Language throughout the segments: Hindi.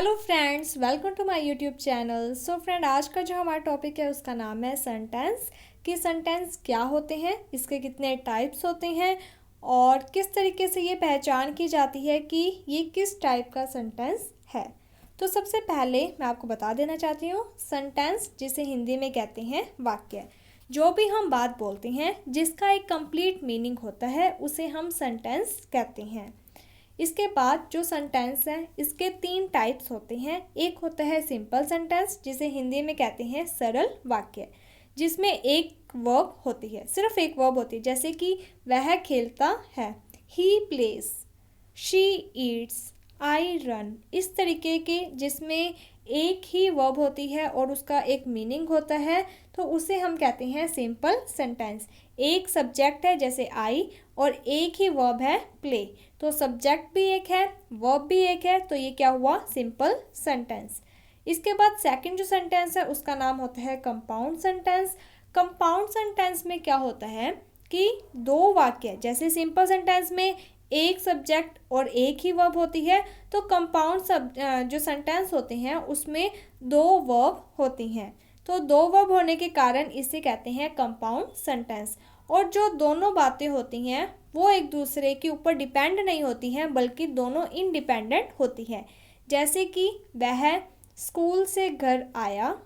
Hello friends, welcome to my YouTube channel. So friend, आज का जो हमारा टॉपिक है उसका नाम है सेंटेंस। कि सेंटेंस क्या होते हैं, इसके कितने टाइप्स होते हैं और किस तरीके से ये पहचान की जाती है कि ये किस टाइप का सेंटेंस है। तो सबसे पहले मैं आपको बता देना चाहती हूँ, सेंटेंस जिसे हिंदी में कहते हैं वाक्य। जो भी हम बात बोलते हैं जिसका एक कंप्लीट मीनिंग होता है उसे हम सेंटेंस कहते हैं। इसके बाद जो सेंटेंस है इसके 3 टाइप्स होते हैं। एक होता है सिंपल सेंटेंस जिसे हिंदी में कहते हैं सरल वाक्य, जिसमें एक वर्ब होती है, सिर्फ एक वर्ब होती है। जैसे कि वह खेलता है, he plays, she eats, I run. इस तरीके के जिसमें एक ही वर्ब होती है और उसका एक मीनिंग होता है, तो उसे हम कहते हैं सिंपल सेंटेंस। एक सब्जेक्ट है जैसे आई और एक ही वर्ब है प्ले, तो सब्जेक्ट भी एक है, वर्ब भी एक है, तो ये क्या हुआ, सिंपल सेंटेंस। इसके बाद सेकंड जो सेंटेंस है उसका नाम होता है कंपाउंड सेंटेंस। कंपाउंड सेंटेंस में क्या होता है कि दो वाक्य, जैसे सिंपल सेंटेंस में एक सब्जेक्ट और एक ही वर्ब होती है, तो कंपाउंड जो सेंटेंस होते हैं उसमें दो वर्ब होती हैं। तो दो वर्ब होने के कारण इसे कहते हैं कंपाउंड सेंटेंस। और जो दोनों बातें होती हैं वो एक दूसरे के ऊपर डिपेंड नहीं होती हैं, बल्कि दोनों इंडिपेंडेंट होती है। जैसे कि वह स्कूल से घर आया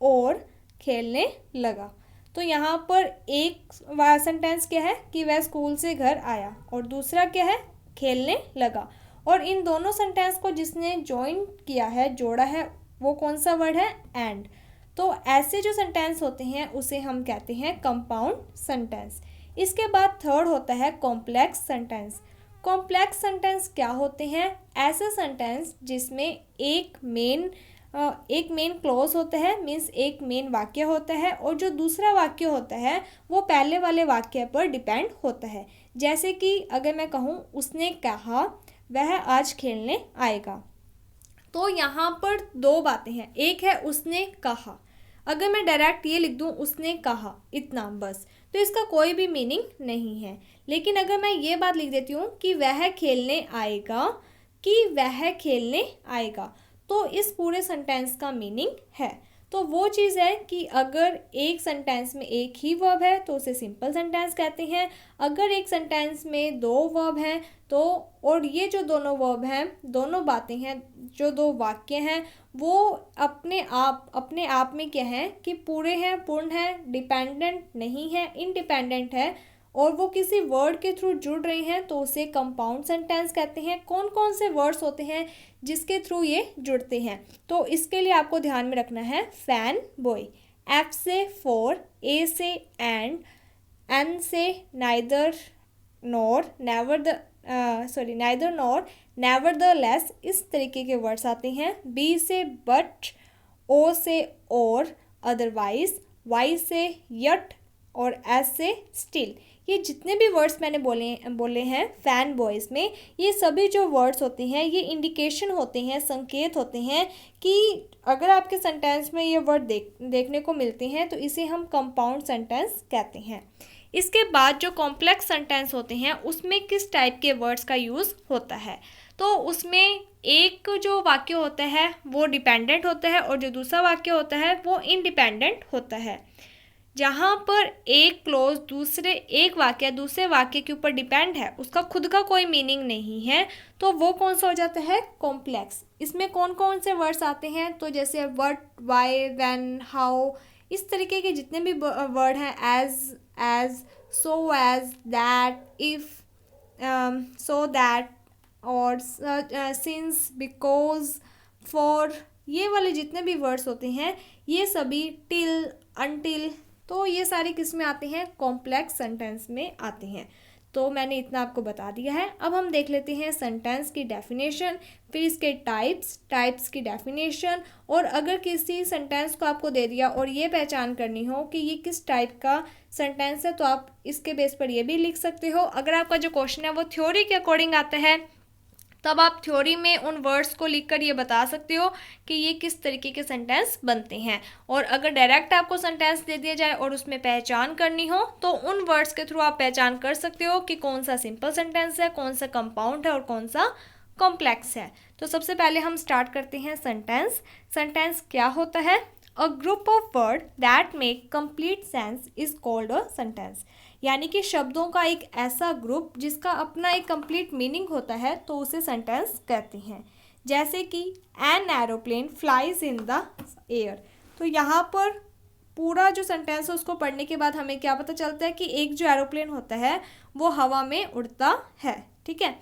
और खेलने लगा। तो यहाँ पर एक सेंटेंस क्या है कि वह स्कूल से घर आया, और दूसरा क्या है, खेलने लगा। और इन दोनों सेंटेंस को जिसने ज्वाइन किया है, जोड़ा है, वो कौन सा वर्ड है, एंड। तो ऐसे जो सेंटेंस होते हैं उसे हम कहते हैं कंपाउंड सेंटेंस। इसके बाद थर्ड होता है कॉम्प्लेक्स सेंटेंस। कॉम्प्लेक्स सेंटेंस क्या होते हैं, ऐसे सेंटेंस जिसमें एक मेन क्लॉज होता है, मीन्स एक मेन वाक्य होता है, और जो दूसरा वाक्य होता है वो पहले वाले वाक्य पर डिपेंड होता है। जैसे कि अगर मैं कहूँ उसने कहा वह आज खेलने आएगा, तो यहाँ पर दो बातें हैं। एक है उसने कहा, अगर मैं डायरेक्ट ये लिख दूँ उसने कहा इतना बस, तो इसका कोई भी मीनिंग नहीं है। लेकिन अगर मैं ये बात लिख देती हूँ कि वह खेलने आएगा, कि वह खेलने आएगा, तो इस पूरे सेंटेंस का मीनिंग है। तो वो चीज़ है कि अगर एक सेंटेंस में एक ही वर्ब है तो उसे सिंपल सेंटेंस कहते हैं। अगर एक सेंटेंस में दो वर्ब हैं तो, और ये जो दोनों वर्ब हैं, दोनों बातें हैं, जो दो वाक्य हैं, वो अपने आप में क्या है कि पूरे हैं, पूर्ण है, डिपेंडेंट नहीं है, इंडिपेंडेंट है, और वो किसी वर्ड के थ्रू जुड़ रहे हैं, तो उसे कंपाउंड सेंटेंस कहते हैं। कौन कौन से वर्ड्स होते हैं जिसके थ्रू ये जुड़ते हैं, तो इसके लिए आपको ध्यान में रखना है फैन बॉय, एफ से फॉर, ए से एंड, एन से neither nor, neither nor, never the less, इस तरीके के वर्ड्स आते हैं। बी से बट, ओ से और, अदरवाइज, वाई से यट, और एस से स्टिल। ये जितने भी वर्ड्स मैंने बोले हैं फैन बॉयज़ में, ये सभी जो वर्ड्स होते हैं ये इंडिकेशन होते हैं, संकेत होते हैं कि अगर आपके सेंटेंस में ये वर्ड देखने को मिलते हैं तो इसे हम कंपाउंड सेंटेंस कहते हैं। इसके बाद जो कॉम्प्लेक्स सेंटेंस होते हैं उसमें किस टाइप के वर्ड्स का यूज़ होता है, तो उसमें एक जो वाक्य होता है वो डिपेंडेंट होता है और जो दूसरा वाक्य होता है वो इंडिपेंडेंट होता है। जहाँ पर एक क्लोज एक वाक्य दूसरे वाक्य के ऊपर डिपेंड है, उसका खुद का कोई मीनिंग नहीं है, तो वो कौन सा हो जाता है, कॉम्प्लेक्स। इसमें कौन कौन से वर्ड्स आते हैं, तो जैसे व्हाट, व्हाई, व्हेन, हाउ, इस तरीके के जितने भी वर्ड हैं, as, so as, that, if, so that, और सिंस, बिकॉज, फॉर, ये वाले जितने भी वर्ड्स होते हैं ये सभी, टिल, अनटिल, तो ये सारे किस में आते हैं, कॉम्प्लेक्स सेंटेंस में आते हैं। तो मैंने इतना आपको बता दिया है। अब हम देख लेते हैं सेंटेंस की डेफिनेशन, फिर इसके टाइप्स की डेफिनेशन, और अगर किसी सेंटेंस को आपको दे दिया और ये पहचान करनी हो कि ये किस टाइप का सेंटेंस है, तो आप इसके बेस पर ये भी लिख सकते हो। अगर आपका जो क्वेश्चन है वो थ्योरी के अकॉर्डिंग आता है, तब आप थ्योरी में उन वर्ड्स को लिखकर ये बता सकते हो कि ये किस तरीके के सेंटेंस बनते हैं। और अगर डायरेक्ट आपको सेंटेंस दे दिया जाए और उसमें पहचान करनी हो, तो उन वर्ड्स के थ्रू आप पहचान कर सकते हो कि कौन सा सिंपल सेंटेंस है, कौन सा कंपाउंड है और कौन सा कॉम्प्लेक्स है। तो सबसे पहले हम स्टार्ट करते हैं सेंटेंस। सेंटेंस क्या होता है? A group of word that make complete sense is called a sentence. यानी कि शब्दों का एक ऐसा ग्रुप जिसका अपना एक कंप्लीट मीनिंग होता है, तो उसे सेंटेंस कहते हैं। जैसे कि an aeroplane flies in the air. तो यहाँ पर पूरा जो सेंटेंस है उसको पढ़ने के बाद हमें क्या पता चलता है कि एक जो एरोप्लेन होता है वो हवा में उड़ता है। ठीक है,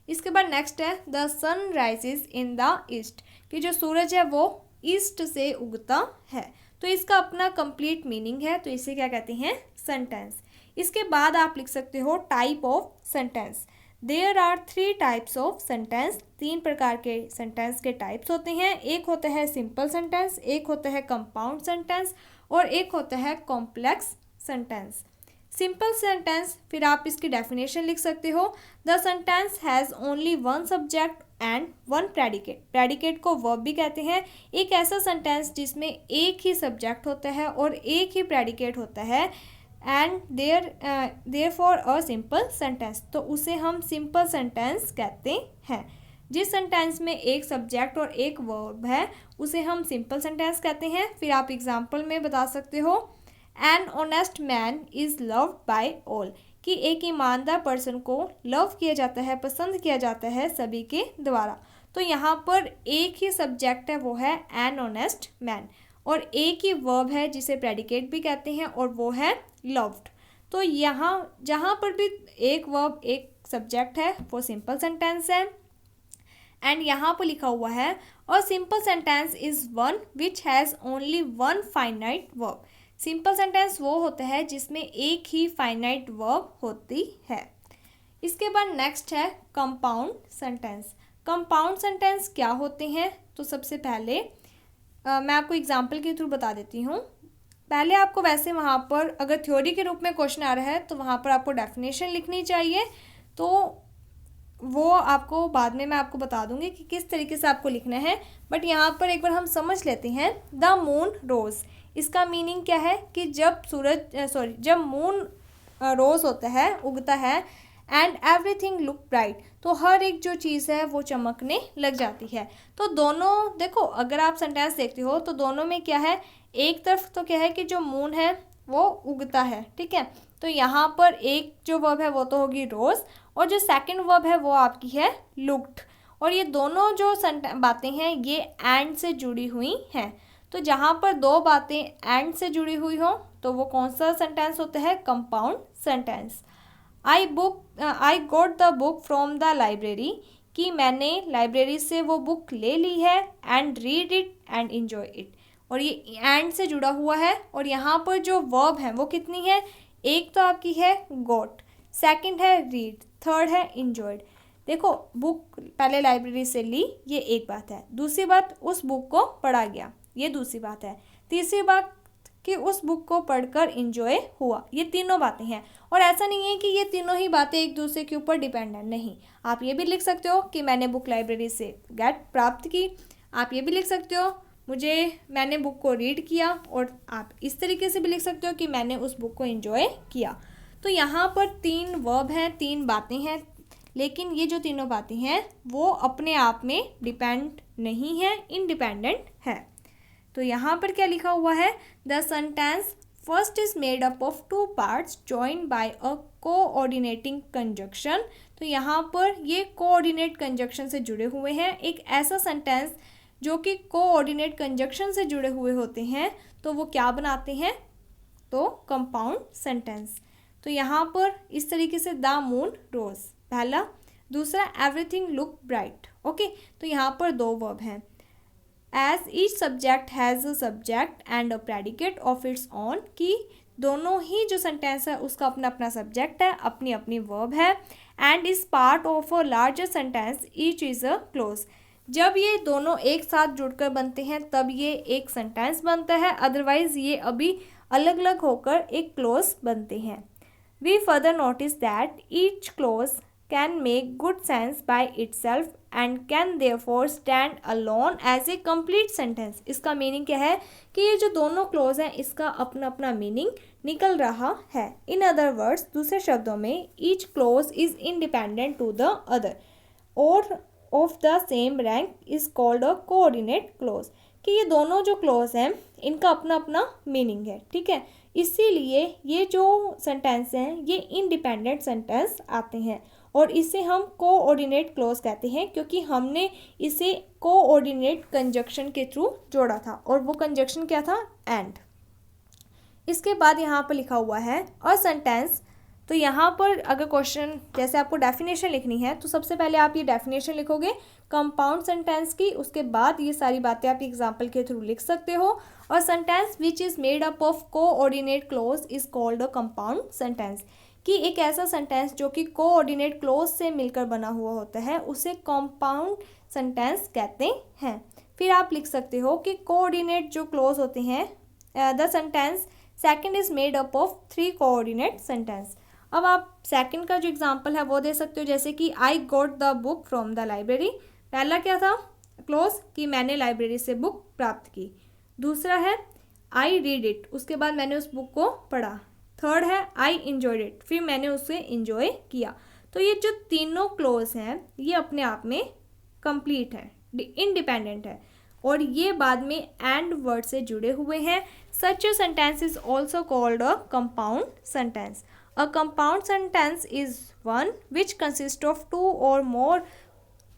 इसके बाद नेक्स्ट है the sun rises in the east, कि जो सूरज है वो ईस्ट से उगता है। तो इसका अपना कंप्लीट मीनिंग है, तो इसे क्या कहते हैं? सेंटेंस। इसके बाद आप लिख सकते हो type of sentence. There are 3 types of sentence. 3 प्रकार के सेंटेंस के टाइप्स होते हैं। एक होता है सिंपल सेंटेंस, एक होता है कंपाउंड सेंटेंस और एक होता है कॉम्प्लेक्स सेंटेंस। सिंपल सेंटेंस, फिर आप इसकी डेफिनेशन लिख सकते हो। The sentence has only one subject and one predicate. Predicate को वर्ब भी कहते हैं। एक ऐसा सेंटेंस जिसमें एक ही सब्जेक्ट होता है और एक ही प्रेडिकेट होता है, and therefore a simple sentence, तो उसे हम सिंपल सेंटेंस कहते हैं। जिस सेंटेंस में एक सब्जेक्ट और एक वर्ब है उसे हम सिंपल सेंटेंस कहते हैं। फिर आप एग्जांपल में बता सकते हो an honest man is loved by all, कि एक ईमानदार पर्सन को लव किया जाता है, पसंद किया जाता है सभी के द्वारा। तो यहाँ पर एक ही सब्जेक्ट है, वो है एन ऑनेस्ट मैन, और एक ही वर्ब है जिसे प्रेडिकेट भी कहते हैं और वो है लव्ड। तो यहाँ जहाँ पर भी एक वर्ब एक सब्जेक्ट है वो सिंपल सेंटेंस है। एंड यहाँ पर लिखा हुआ है अ simple sentence is one which has only one finite verb. Simple sentence वो होता है जिसमें एक ही फाइनाइट वर्ब होती है। इसके बाद नेक्स्ट है कंपाउंड सेंटेंस। कंपाउंड सेंटेंस क्या होते हैं? तो सबसे पहले मैं आपको एग्जाम्पल के थ्रू बता देती हूँ। पहले आपको वैसे वहाँ पर अगर थ्योरी के रूप में क्वेश्चन आ रहा है तो वहाँ पर आपको डेफिनेशन लिखनी चाहिए, तो वो आपको बाद में मैं आपको बता दूंगी कि किस तरीके से आपको लिखना है। बट यहाँ पर एक बार हम समझ लेते हैं। द मून रोज, इसका मीनिंग क्या है कि जब मून रोज होता है, उगता है, एंड एवरीथिंग लुक ब्राइट, तो हर एक जो चीज़ है वो चमकने लग जाती है। तो दोनों देखो, अगर आप सेंटेंस देखते हो तो दोनों में क्या है, एक तरफ तो क्या है कि जो मून है वो उगता है, ठीक है, तो यहाँ पर एक जो वर्ब है वो तो होगी रोज, और जो सेकंड वर्ब है वो आपकी है लुक्ड। और ये दोनों जो बातें हैं ये एंड से जुड़ी हुई हैं। तो जहाँ पर दो बातें एंड से जुड़ी हुई हो तो वो कौन सा सेंटेंस होता है? Compound sentence. I got the book from the library, कि मैंने लाइब्रेरी से वो बुक ले ली है, and read it and enjoy it, और ये एंड से जुड़ा हुआ है। और यहाँ पर जो वर्ब है वो कितनी है? एक तो आपकी है गॉट, सेकंड है रीड, थर्ड है एंजॉयड। देखो, बुक पहले लाइब्रेरी से ली, ये एक बात है। दूसरी बात, उस बुक को पढ़ा गया, ये दूसरी बात है। तीसरी बात कि उस बुक को पढ़कर एंजॉय हुआ, ये तीनों बातें हैं। और ऐसा नहीं है कि ये तीनों ही बातें एक दूसरे के ऊपर डिपेंडेंट, नहीं। आप ये भी लिख सकते हो कि मैंने बुक लाइब्रेरी से प्राप्त की। आप ये भी लिख सकते हो मैंने बुक को रीड किया, और आप इस तरीके से भी लिख सकते हो कि मैंने उस बुक को एंजॉय किया। तो यहाँ पर 3 वर्ब हैं, 3 बातें हैं, लेकिन ये जो तीनों बातें हैं वो अपने आप में डिपेंड नहीं है, इंडिपेंडेंट है। तो यहाँ पर क्या लिखा हुआ है? The sentence first is made up of 2 parts joined by a coordinating conjunction. तो यहाँ पर ये कोऑर्डिनेट कंजक्शन से जुड़े हुए हैं। एक ऐसा सेंटेंस जो कि कोऑर्डिनेट कंजक्शन से जुड़े हुए होते हैं तो वो क्या बनाते हैं? तो कंपाउंड सेंटेंस। तो यहाँ पर इस तरीके से द मून रोज पहला, दूसरा एवरीथिंग लुक ब्राइट। ओके, तो यहाँ पर 2 वर्ब हैं। As each subject has a subject and a predicate of its own, कि दोनों ही जो सेंटेंस है उसका अपना अपना सब्जेक्ट है, अपनी अपनी वर्ब है, and is part of a larger sentence each is a close. जब ये दोनों एक साथ जुड़कर बनते हैं तब ये एक सेंटेंस बनता है, अदरवाइज ये अभी अलग अलग होकर एक क्लोज बनते हैं। We further notice that each clause can make good sense by itself and can therefore stand alone as a complete sentence. इसका मीनिंग क्या है कि ये जो दोनों क्लोज हैं इसका अपना अपना मीनिंग निकल रहा है। इन अदर वर्ड्स, दूसरे शब्दों में, each clause is independent to the other, और of the same rank is called a coordinate clause, कि ये दोनों जो क्लोज हैं इनका अपना अपना मीनिंग है, ठीक है। इसीलिए ये जो सेंटेंस हैं ये इंडिपेंडेंट सेंटेंस आते हैं और इसे हम कोऑर्डिनेट क्लोज कहते हैं, क्योंकि हमने इसे कोऑर्डिनेट कंजक्शन के थ्रू जोड़ा था और वो कंजक्शन क्या था, एंड। इसके बाद यहाँ पर लिखा हुआ है अ सेंटेंस। तो यहाँ पर अगर क्वेश्चन जैसे आपको डेफिनेशन लिखनी है तो सबसे पहले आप ये डेफिनेशन लिखोगे कंपाउंड सेंटेंस की, उसके बाद ये सारी बातें आप एग्जाम्पल के थ्रू लिख सकते हो। और sentence which is made up of coordinate close is called a compound sentence, कि एक ऐसा सेंटेंस जो कि कोऑर्डिनेट क्लोज से मिलकर बना हुआ होता है उसे कंपाउंड सेंटेंस कहते हैं। फिर आप लिख सकते हो कि कोऑर्डिनेट जो क्लोज होते हैं the sentence second is made up of 3 coordinate sentence. अब आप सेकंड का जो एग्जांपल है वो दे सकते हो, जैसे कि I got the book from the library. पहला क्या था क्लोज, कि मैंने लाइब्रेरी से बुक प्राप्त की। दूसरा है आई रीड इट, उसके बाद मैंने उस बुक को पढ़ा। थर्ड है आई इंजॉयड इट, फिर मैंने उसे इंजॉय किया। तो ये जो तीनों क्लोज हैं ये अपने आप में कंप्लीट है, इंडिपेंडेंट है और ये बाद में एंड वर्ड से जुड़े हुए हैं। Such a sentence is also called a compound sentence. A compound sentence is one which consists of 2 or more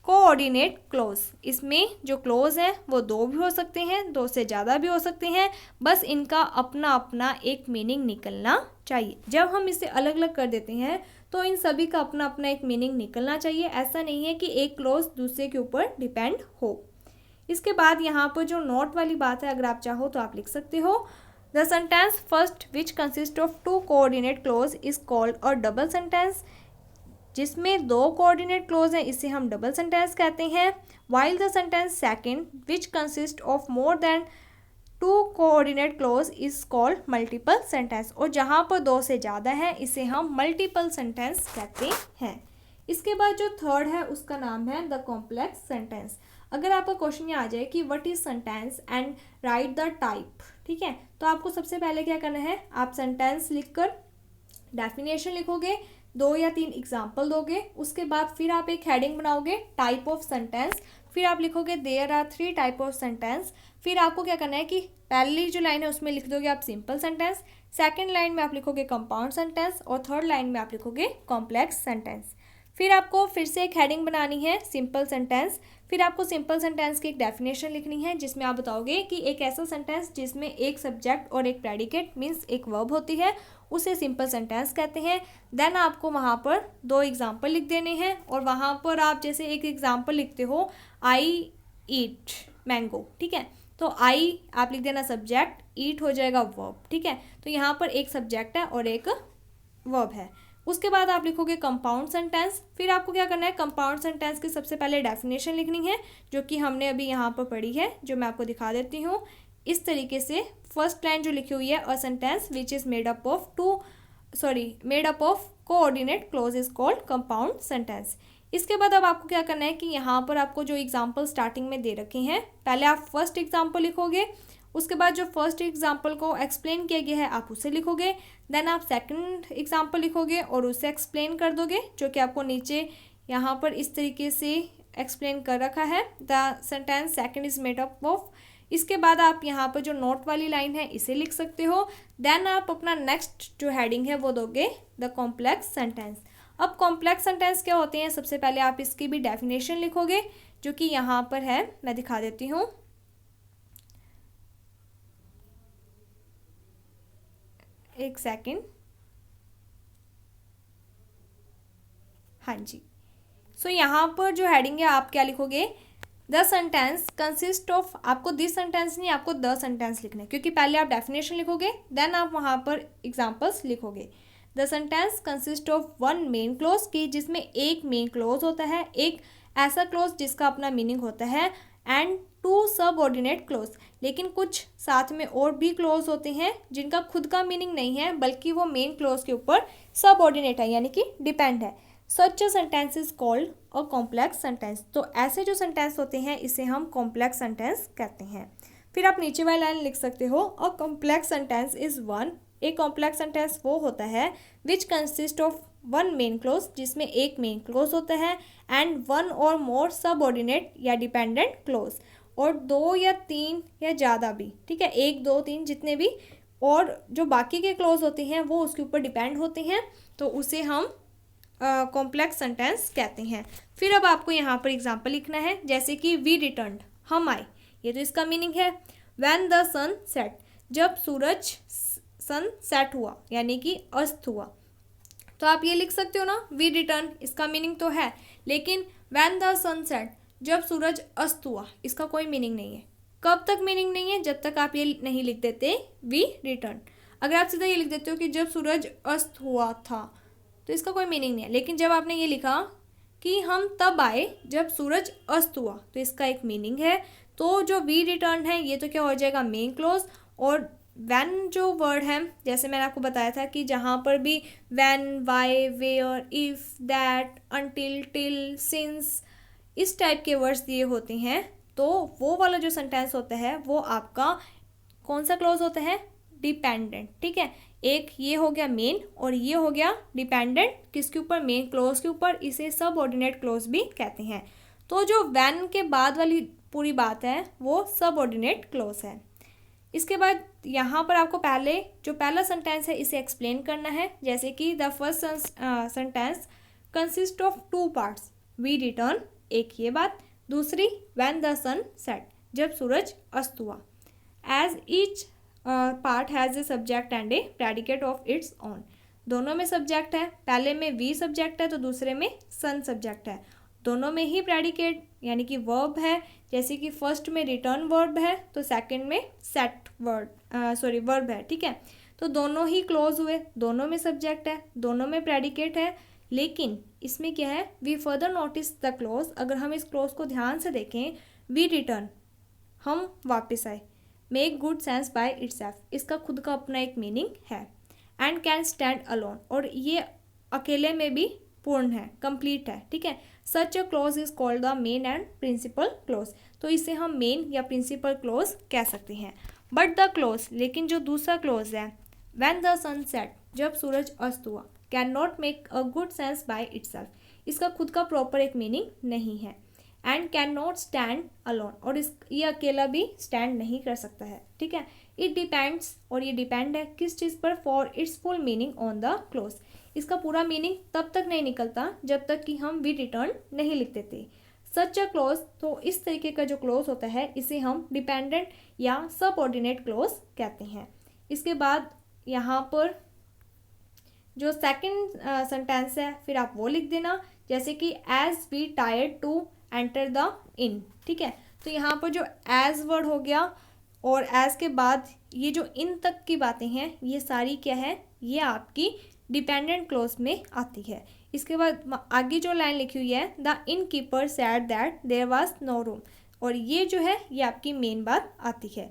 coordinate close. इसमें जो क्लोज हैं वो 2 भी हो सकते हैं, 2 से ज़्यादा भी हो सकते हैं, बस इनका अपना अपना एक मीनिंग निकलना चाहिए। जब हम इसे अलग अलग कर देते हैं तो इन सभी का अपना अपना एक मीनिंग निकलना चाहिए, ऐसा नहीं है कि एक क्लोज दूसरे के ऊपर डिपेंड हो। इसके बाद यहाँ पर जो नोट वाली बात है अगर आप चाहो तो आप लिख सकते हो the sentence first which consist of 2 coordinate close is called a double sentence. जिसमें 2 कोऑर्डिनेट क्लोज हैं इसे हम डबल सेंटेंस कहते हैं। While the sentence second which consist of more than 2 coordinate close is called multiple sentence. और जहाँ पर 2 से ज़्यादा है इसे हम मल्टीपल सेंटेंस कहते हैं। इसके बाद जो थर्ड है उसका नाम है द कॉम्प्लेक्स सेंटेंस। अगर आपका क्वेश्चन ये आ जाए कि what is sentence and right the type, ठीक है, तो आपको सबसे पहले क्या करना है, आप सेंटेंस लिखकर डेफिनेशन लिखोगे, 2 या 3 एग्जाम्पल दोगे, उसके बाद फिर आप एक हेडिंग बनाओगे टाइप ऑफ सेंटेंस, फिर आप लिखोगे there are 3 type of sentence. फिर आपको क्या करना है कि पहली जो लाइन है उसमें लिख दोगे आप सिंपल सेंटेंस, सेकंड लाइन में आप लिखोगे कंपाउंड सेंटेंस और थर्ड लाइन में आप लिखोगे कॉम्प्लेक्स सेंटेंस। फिर आपको फिर से एक हेडिंग बनानी है सिंपल सेंटेंस, फिर आपको सिंपल सेंटेंस की एक डेफिनेशन लिखनी है जिसमें आप बताओगे कि एक ऐसा सेंटेंस जिसमें एक सब्जेक्ट और एक प्रेडिकेट मीन्स एक वर्ब होती है उसे सिंपल सेंटेंस कहते हैं। देन आपको वहाँ पर 2 एग्जाम्पल लिख देने हैं और वहाँ पर आप जैसे एक एग्जाम्पल लिखते हो आई ईट मैंगो, ठीक है, तो आई आप लिख देना सब्जेक्ट, ईट हो जाएगा वर्ब, ठीक है। तो यहाँ पर एक सब्जेक्ट है और एक वर्ब है। उसके बाद आप लिखोगे कंपाउंड सेंटेंस। फिर आपको क्या करना है, कंपाउंड सेंटेंस की सबसे पहले डेफिनेशन लिखनी है जो कि हमने अभी यहाँ पर पढ़ी है, जो मैं आपको दिखा देती हूँ। इस तरीके से फर्स्ट लाइन जो लिखी हुई है a sentence which is made up of coordinate close is called compound sentence. इसके बाद अब आपको क्या करना है कि यहाँ पर आपको जो एग्जाम्पल स्टार्टिंग में दे रखे हैं, पहले आप फर्स्ट एग्जाम्पल लिखोगे, उसके बाद जो फर्स्ट एग्जाम्पल को एक्सप्लेन किया गया है आप उसे लिखोगे, देन आप सेकंड एग्जाम्पल लिखोगे और उसे एक्सप्लेन कर दोगे, जो कि आपको नीचे यहाँ पर इस तरीके से एक्सप्लेन कर रखा है, the sentence second is made up of. इसके बाद आप यहाँ पर जो नोट वाली लाइन है इसे लिख सकते हो। देन आप अपना नेक्स्ट जो हेडिंग है वो दोगे द कॉम्प्लेक्स सेंटेंस। अब कॉम्प्लेक्स सेंटेंस क्या होते हैं, सबसे पहले आप इसकी भी डेफिनेशन लिखोगे जो कि यहाँ पर है, मैं दिखा देती हूँ। एक सेकेंड, हाँ जी। सो यहाँ पर जो हेडिंग है आप क्या लिखोगे, द सेंटेंस कंसिस्ट ऑफ, आपको दिस सेंटेंस नहीं आपको द सेंटेंस लिखना है क्योंकि पहले आप डेफिनेशन लिखोगे देन आप वहाँ पर एग्जाम्पल्स लिखोगे। The sentence consist of 1 main close, की जिसमें एक मेन क्लोज होता है, एक ऐसा क्लोज जिसका अपना मीनिंग होता है, एंड 2 सबऑर्डिनेट क्लोज, लेकिन कुछ साथ में और भी क्लोज होते हैं जिनका खुद का मीनिंग नहीं है बल्कि वो मेन क्लोज के ऊपर सबऑर्डिनेट है यानी कि डिपेंड है। Such a sentence is called a complex sentence. तो ऐसे जो सेंटेंस होते हैं इसे हम कॉम्प्लेक्स सेंटेंस कहते हैं। फिर आप नीचे वाली लाइन लिख सकते हो, अ कॉम्प्लेक्स सेंटेंस इज वन एक कॉम्प्लेक्स सेंटेंस वो होता है which consist of one main close, जिसमें एक मेन क्लोज होता है, एंड वन और मोर सबऑर्डिनेट या डिपेंडेंट क्लोज, और दो या तीन या ज़्यादा भी, ठीक है, एक दो तीन जितने भी, और जो बाकी के क्लोज होते हैं वो उसके ऊपर डिपेंड होते हैं, तो उसे हम कॉम्प्लेक्स सेंटेंस कहते हैं। फिर अब आपको यहाँ पर एग्जांपल लिखना है, जैसे कि वी रिटर्न्ड, हम आए, ये तो इसका मीनिंग है। व्हेन द सन सेट, जब सूरज सन सेट हुआ यानी कि अस्त हुआ, तो आप ये लिख सकते हो ना वी रिटर्न, इसका मीनिंग तो है, लेकिन व्हेन द सन सेट, जब सूरज अस्त हुआ, इसका कोई मीनिंग नहीं है। कब तक मीनिंग नहीं है? जब तक आप ये नहीं लिख देते वी रिटर्न। अगर आप सीधा ये लिख देते हो कि जब सूरज अस्त हुआ था, तो इसका कोई मीनिंग नहीं है। लेकिन जब आपने ये लिखा कि हम तब आए जब सूरज अस्त हुआ, तो इसका एक मीनिंग है। तो जो वी रिटर्न है ये तो क्या हो जाएगा, मेन क्लोज, और व्हेन जो वर्ड है, जैसे मैंने आपको बताया था कि जहाँ पर भी when, why, where, if, that, until, till, since, इस टाइप के वर्ड्स दिए होते हैं, तो वो वाला जो सेंटेंस होता है वो आपका कौन सा क्लोज होता है, डिपेंडेंट, ठीक है। एक ये हो गया मेन और ये हो गया डिपेंडेंट, किसके ऊपर, मेन क्लोज के ऊपर, इसे सबऑर्डिनेट क्लोज भी कहते हैं। तो जो व्हेन के बाद वाली पूरी बात है वो सबऑर्डिनेट क्लोज है। इसके बाद यहाँ पर आपको पहले जो पहला सेंटेंस है इसे एक्सप्लेन करना है, जैसे कि the first sentence consist of two parts, we return, एक ये बात, दूसरी व्हेन द सन सेट, जब सूरज अस्त हुआ, as each part has a subject and a predicate of its own, दोनों में सब्जेक्ट है, पहले में वी सब्जेक्ट है तो दूसरे में सन सब्जेक्ट है, दोनों में ही प्रेडिकेट यानी कि वर्ब है, जैसे कि फर्स्ट में रिटर्न वर्ब है तो सेकंड में सेट वर्ब है, ठीक है। तो दोनों ही क्लोज हुए, दोनों में सब्जेक्ट है, दोनों में प्रेडिकेट है, लेकिन इसमें क्या है, we further notice the clause, अगर हम इस क्लोज को ध्यान से देखें, वी रिटर्न, हम वापस आए, make good sense by itself, इसका खुद का अपना एक मीनिंग है, एंड कैन स्टैंड अलोन, और ये अकेले में भी पूर्ण है, कंप्लीट है, ठीक है। Such a clause is called the main and principal clause, तो इसे हम मेन या प्रिंसिपल क्लोज कह सकते हैं। बट द क्लोज, लेकिन जो दूसरा क्लोज है, व्हेन द सन सेट, जब सूरज अस्त हुआ, can not make a good sense by itself, इसका खुद का प्रॉपर एक मीनिंग नहीं है, and can not stand alone, और ये अकेला भी स्टैंड नहीं कर सकता है, ठीक है। इट डिपेंड्स, और ये डिपेंड है किस चीज़ पर, for its full meaning on the close, इसका पूरा मीनिंग तब तक नहीं निकलता जब तक कि हम वी रिटर्न नहीं लिख देते। सच अ क्लोज, तो इस तरीके का जो क्लोज होता है इसे हम डिपेंडेंट या सबऑर्डिनेट क्लोज कहते हैं। इसके बाद यहाँ पर जो सेकंड सेंटेंस है फिर आप वो लिख देना, जैसे कि as we tired to enter the inn, ठीक है। तो यहाँ पर जो एज वर्ड हो गया और एज के बाद ये जो इन तक की बातें हैं ये सारी क्या है, ये आपकी डिपेंडेंट क्लोज में आती है। इसके बाद आगे जो लाइन लिखी हुई है, the innkeeper said that there was no room, और ये जो है ये आपकी मेन बात आती है।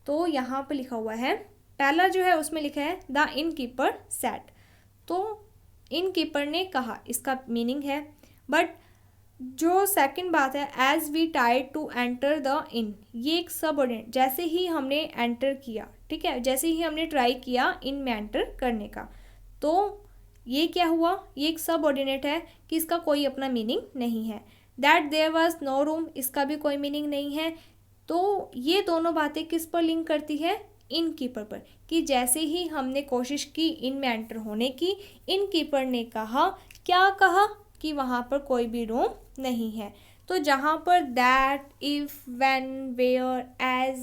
तो यहाँ पर लिखा हुआ है, पहला जो है उसमें लिखा है द इन कीपर सैड, तो इन कीपर ने कहा, इसका मीनिंग है। बट जो सेकंड बात है, as we tried to enter the inn, ये एक सबऑर्डिनेट, जैसे ही हमने एंटर किया, ठीक है, जैसे ही हमने ट्राई किया इन में एंटर करने का, तो ये क्या हुआ, ये एक सबऑर्डिनेट है कि इसका कोई अपना मीनिंग नहीं है। That there was no room, इसका भी कोई मीनिंग नहीं है। तो ये दोनों बातें किस पर लिंक करती है, इन कीपर पर, कि जैसे ही हमने कोशिश की इन में एंटर होने की, इन कीपर ने कहा, क्या कहा, कि वहाँ पर कोई भी रूम नहीं है। तो जहाँ पर that, if, when, where, as,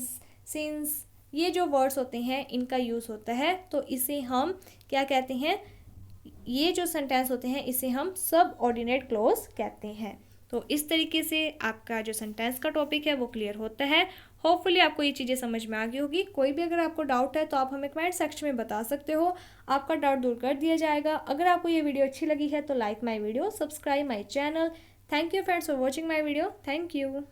since, ये जो वर्ड्स होते हैं इनका यूज़ होता है, तो इसे हम क्या कहते हैं, ये जो सेंटेंस होते हैं इसे हम सब ऑर्डिनेट क्लोज कहते हैं। तो इस तरीके से आपका जो सेंटेंस का टॉपिक है वो क्लियर होता है। होपफुली आपको ये चीज़ें समझ में आ गई होगी। कोई भी अगर आपको डाउट है तो आप हमें कमेंट सेक्शन में बता सकते हो, आपका डाउट दूर कर दिया जाएगा। अगर आपको ये वीडियो अच्छी लगी है तो like my video, subscribe my channel. Thank you friends for watching my video. Thank you.